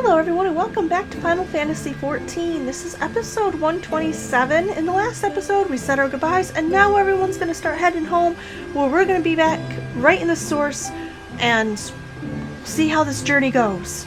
Hello everyone and welcome back to Final Fantasy XIV. This is episode 127. In the last episode we said our goodbyes and now everyone's going to start heading home where we're going to be back right in the source and see how this journey goes.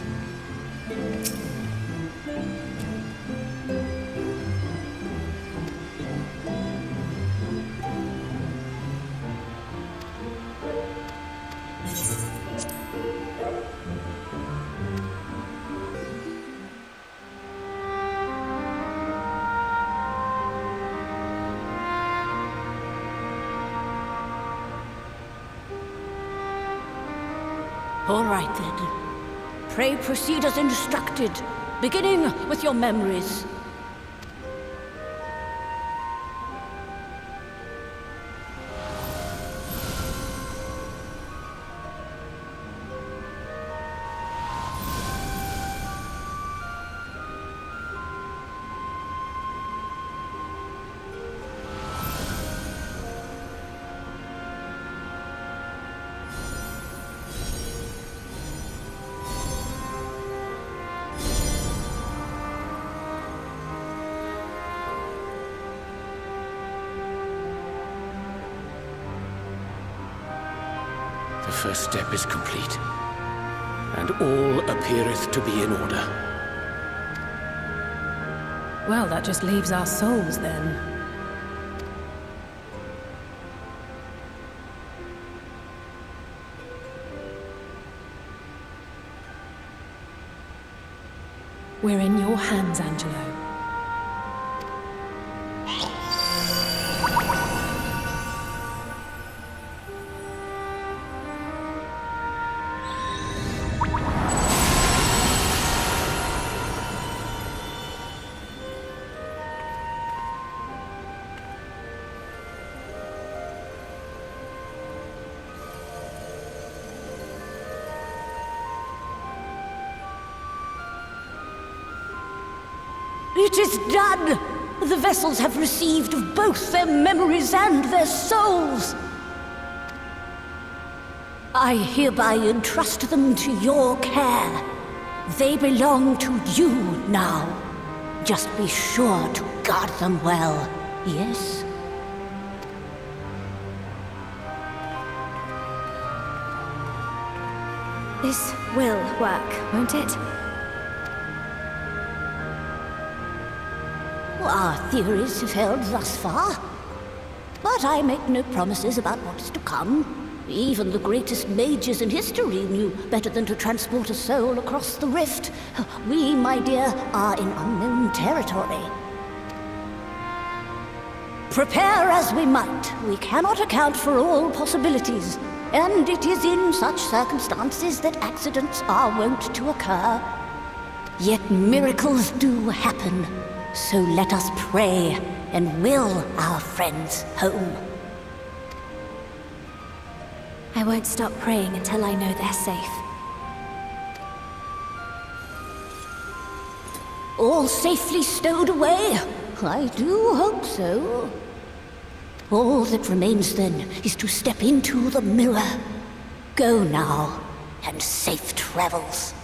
All right then. Pray proceed as instructed, beginning with your memories. The first step is complete, and all appeareth to be in order. Well, that just leaves our souls, then. We're in your hands, Angelo. It is done! The vessels have received of both their memories and their souls. I hereby entrust them to your care. They belong to you now. Just be sure to guard them well, yes? This will work, won't it? Our theories have held thus far. But I make no promises about what's to come. Even the greatest mages in history knew better than to transport a soul across the rift. We, my dear, are in unknown territory. Prepare as we might, we cannot account for all possibilities. And it is in such circumstances that accidents are wont to occur. Yet miracles do happen. So let us pray and will our friends home. I won't stop praying until I know they're safe. All safely stowed away? I do hope so. All that remains then is to step into the mirror. Go now, and safe travels.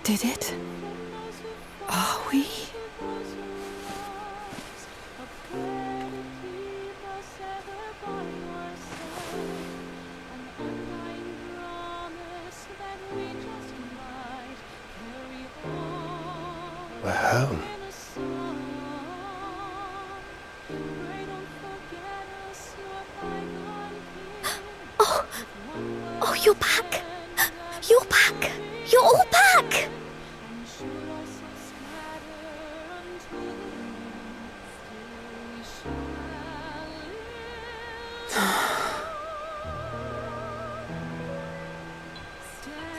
Did it? Are we? We're home. Oh, you're back! You're back! You're all back!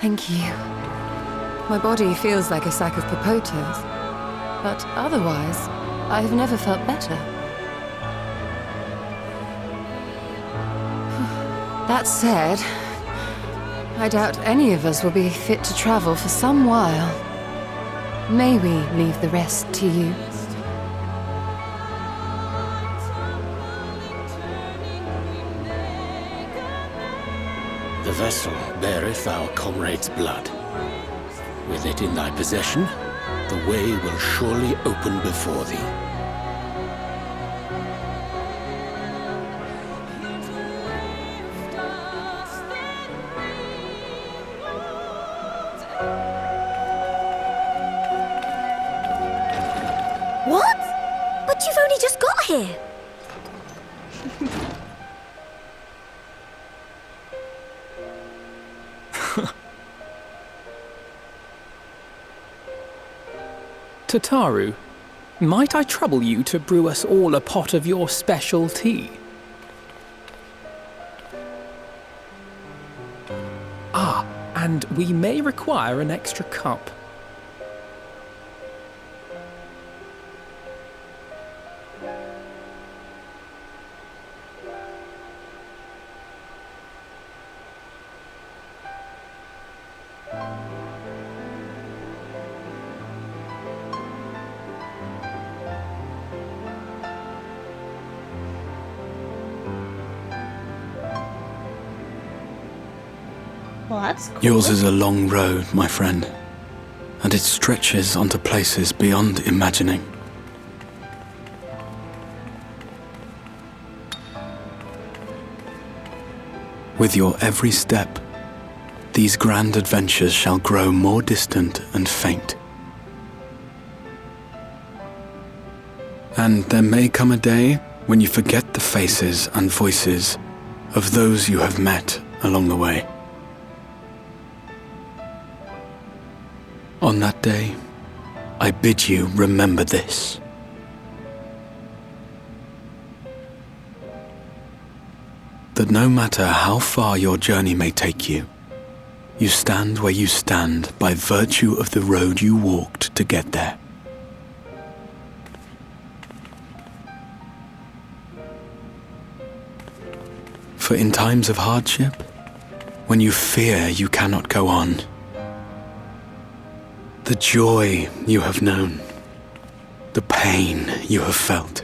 Thank you. My body feels like a sack of potatoes, but otherwise, I have never felt better. That said, I doubt any of us will be fit to travel for some while. May we leave the rest to you? The vessel beareth our comrade's blood. With it in thy possession, the way will surely open before thee. What? But you've only just got here. Tataru, might I trouble you to brew us all a pot of your special tea? Ah, and we may require an extra cup. Well, that's cool. Yours is a long road, my friend, and it stretches onto places beyond imagining. With your every step, these grand adventures shall grow more distant and faint. And there may come a day when you forget the faces and voices of those you have met along the way. On that day, I bid you remember this. That no matter how far your journey may take you, you stand where you stand by virtue of the road you walked to get there. For in times of hardship, when you fear you cannot go on, the joy you have known, the pain you have felt,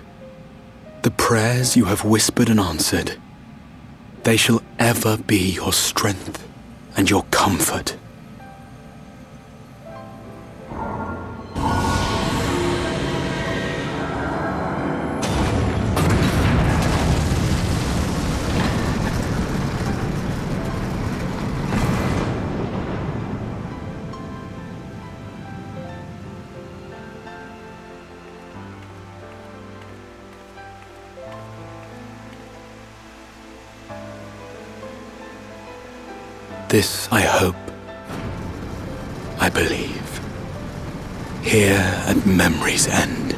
the prayers you have whispered and answered, they shall ever be your strength and your comfort. This I hope. I believe. Here at memory's end.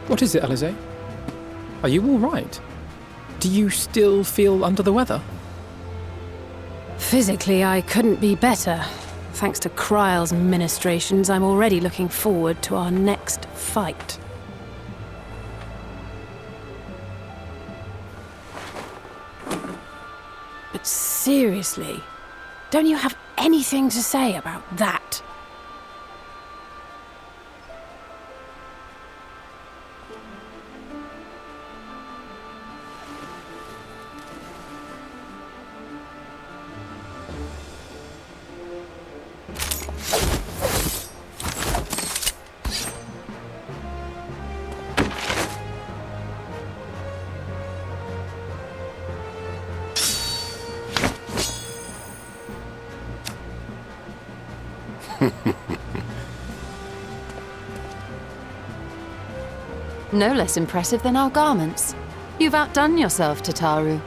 What is it, Alize? Are you all right? Do you still feel under the weather? Physically, I couldn't be better. Thanks to Kryle's ministrations, I'm already looking forward to our next fight. But seriously, don't you have anything to say about that? No less impressive than our garments. You've outdone yourself, Tataru.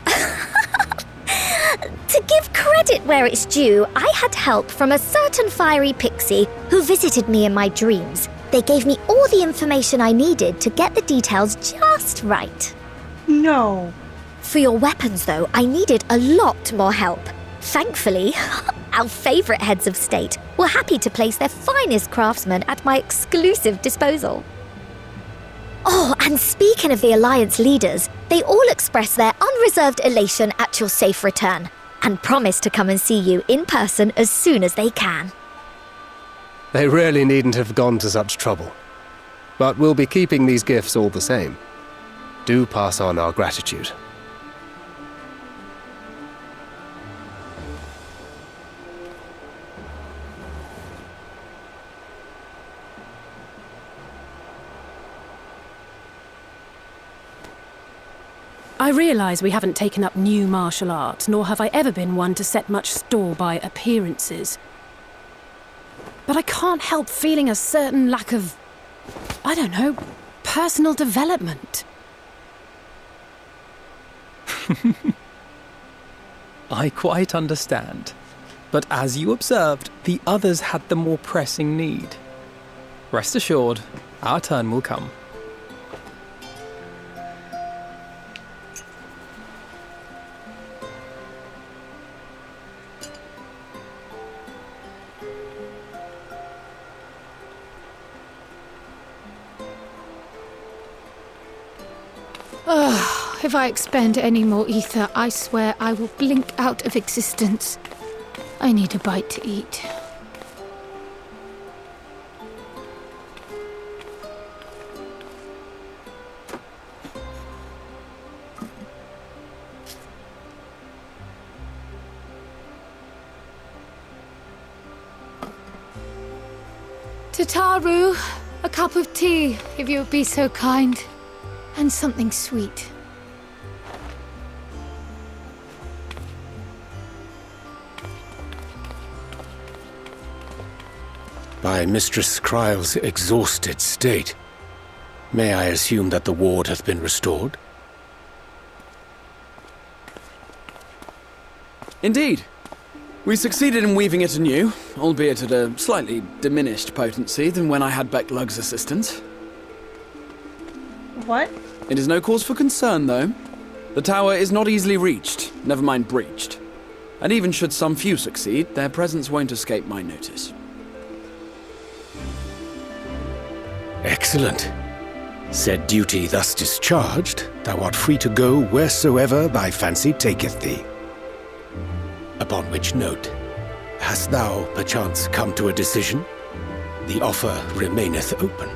To give credit where it's due, I had help from a certain fiery pixie who visited me in my dreams. They gave me all the information I needed to get the details just right. No. For your weapons, though, I needed a lot more help. Thankfully, our favourite heads of state were happy to place their finest craftsmen at my exclusive disposal. Oh, and speaking of the Alliance leaders, they all expressed their unreserved elation at your safe return and promised to come and see you in person as soon as they can. They really needn't have gone to such trouble. But we'll be keeping these gifts all the same. Do pass on our gratitude. I realise we haven't taken up new martial arts, nor have I ever been one to set much store by appearances. But I can't help feeling a certain lack of, I don't know, personal development. I quite understand. But as you observed, the others had the more pressing need. Rest assured, our turn will come. If I expend any more ether, I swear I will blink out of existence. I need a bite to eat. Tataru, a cup of tea, if you would be so kind. And something sweet. By Mistress Kryle's exhausted state, may I assume that the ward hath been restored? Indeed. We succeeded in weaving it anew, albeit at a slightly diminished potency than when I had Becklug's assistance. What? It is no cause for concern, though. The tower is not easily reached, never mind breached. And even should some few succeed, their presence won't escape my notice. Excellent. Said duty thus discharged, thou art free to go wheresoever thy fancy taketh thee. Upon which note, hast thou perchance come to a decision? The offer remaineth open.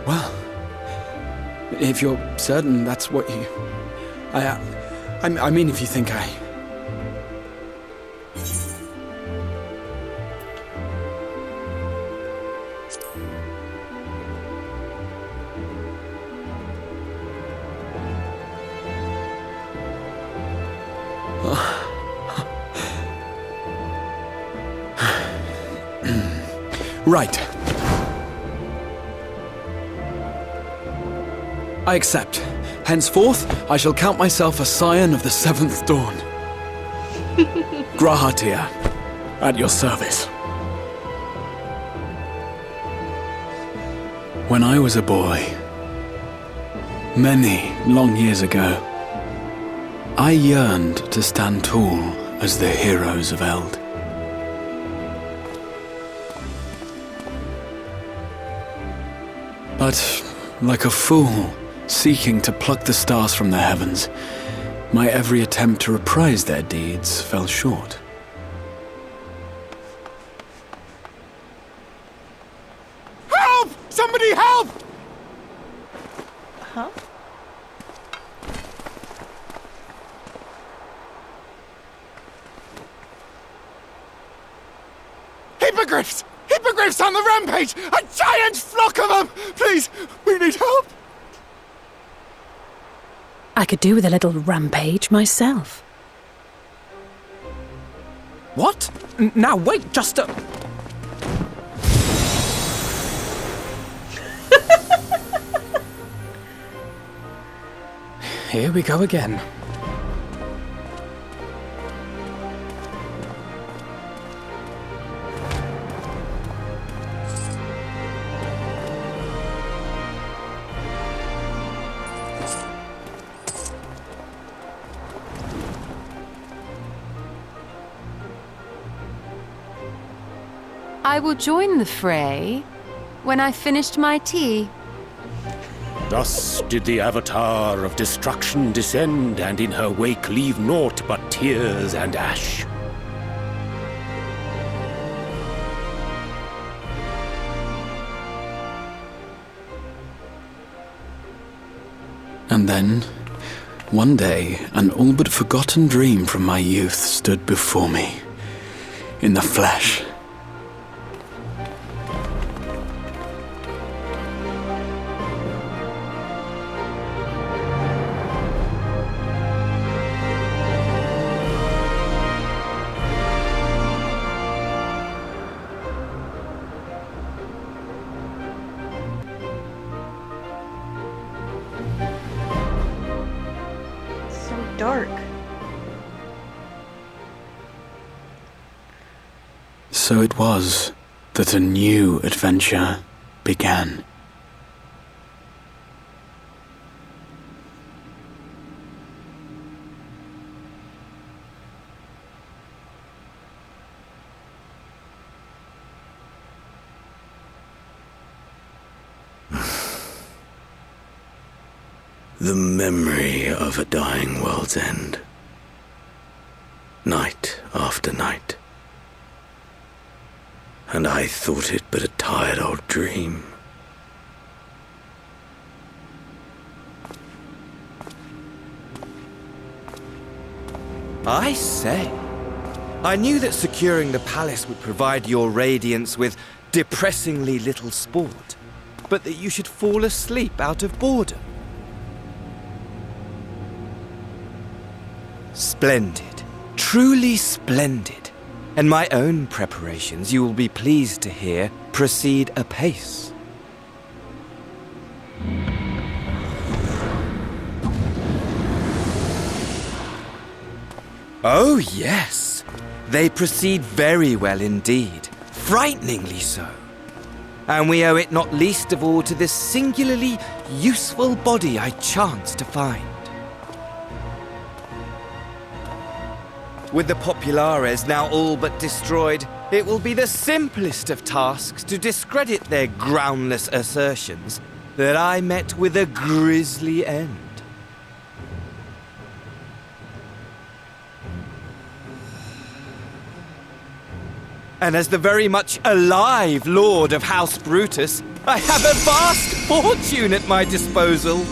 Well, if you're certain that's what you... I mean, if you think I... Right. I accept. Henceforth, I shall count myself a scion of the seventh dawn. Grahatia, at your service. When I was a boy, many long years ago, I yearned to stand tall as the heroes of Eld. But, like a fool, seeking to pluck the stars from the heavens, my every attempt to reprise their deeds fell short. Help! Somebody help! Huh? Hippogriffs! Hippogriffs on the rampage! A giant flock of them! Please, we need help! I could do with a little rampage myself. What? Now wait just a... Here we go again. I will join the fray when I've finished my tea. Thus did the Avatar of Destruction descend, and in her wake leave naught but tears and ash. And then, one day, an all but forgotten dream from my youth stood before me, in the flesh. Dark. So it was that a new adventure began. The memory of a dying world's end. Night after night. And I thought it but a tired old dream. I say, I knew that securing the palace would provide your radiance with depressingly little sport, but that you should fall asleep out of boredom. Splendid, truly splendid. And my own preparations, you will be pleased to hear, proceed apace. Oh, yes. They proceed very well indeed. Frighteningly so. And we owe it not least of all to this singularly useful body I chanced to find. With the Populares now all but destroyed, it will be the simplest of tasks to discredit their groundless assertions that I met with a grisly end. And as the very much alive Lord of House Brutus, I have a vast fortune at my disposal.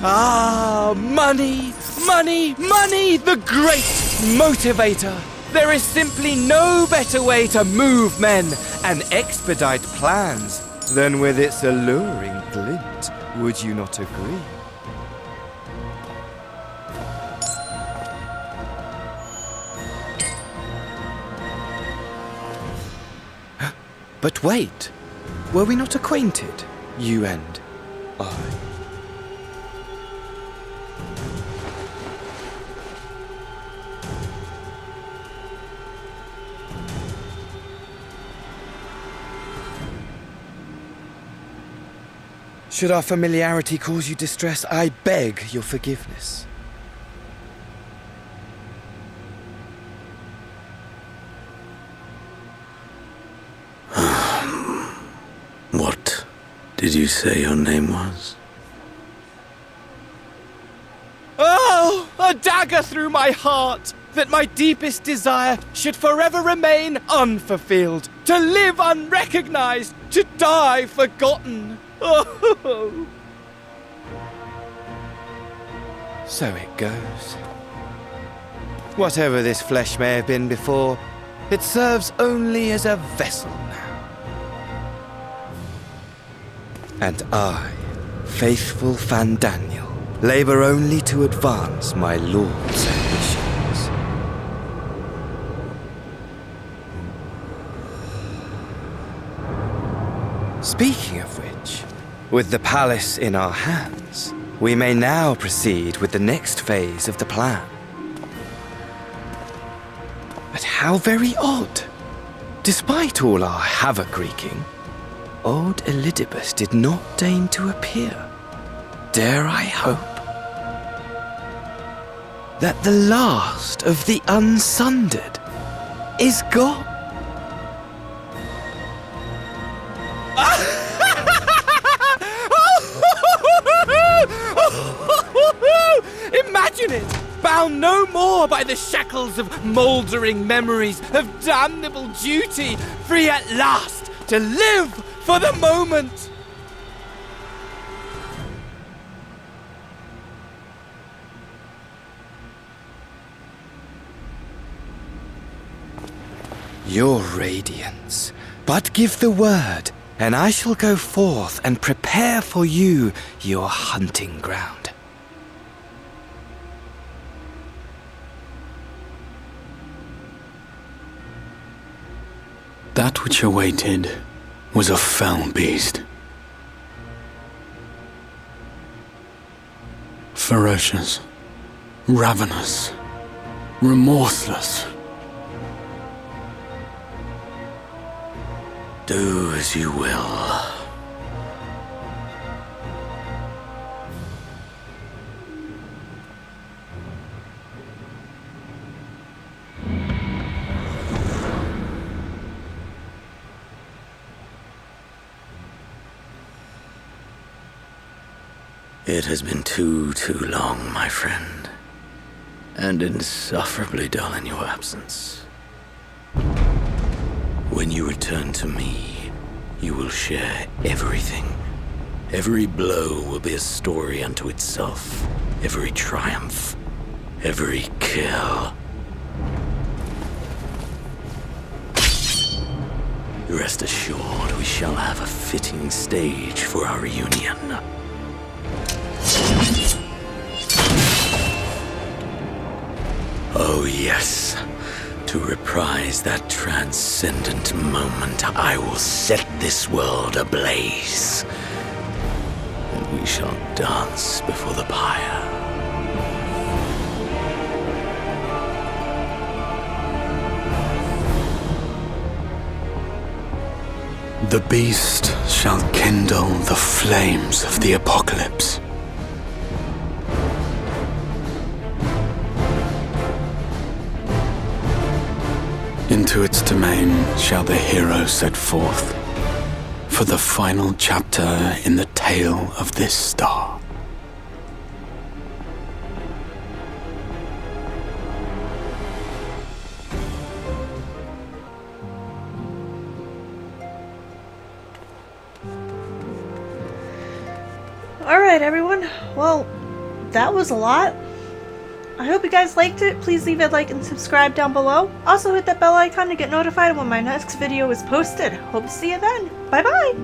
Ah, money, money, money, the great motivator. There is simply no better way to move men and expedite plans than with its alluring glint. Would you not agree? But wait, were we not acquainted, you and I? Should our familiarity cause you distress, I beg your forgiveness. What did you say your name was? Oh, a dagger through my heart, that my deepest desire should forever remain unfulfilled, to live unrecognized, to die forgotten. Oh. So it goes. Whatever this flesh may have been before, it serves only as a vessel now. And I, faithful Fandaniel, labor only to advance my lord's ambitions. Speaking of which, with the palace in our hands, we may now proceed with the next phase of the plan. But how very odd! Despite all our havoc-wreaking, old Elidibus did not deign to appear. Dare I hope that the last of the unsundered is gone? Imagine it! Bound no more by the shackles of mouldering memories of damnable duty, free at last to live for the moment! Your radiance, but give the word, and I shall go forth and prepare for you your hunting ground. That which awaited was a fell beast. Ferocious, ravenous, remorseless. Do as you will. It has been too long, my friend, and insufferably dull in your absence. When you return to me, you will share everything. Every blow will be a story unto itself. Every triumph, every kill. Rest assured, we shall have a fitting stage for our reunion. Oh yes, to reprise that transcendent moment, I will set this world ablaze. And we shall dance before the pyre. The beast shall kindle the flames of the apocalypse. Into its domain shall the hero set forth for the final chapter in the tale of this star. Alright, everyone. Well, that was a lot. I hope you guys liked it. Please leave a like and subscribe down below. Also hit that bell icon to get notified when my next video is posted. Hope to see you then. Bye bye!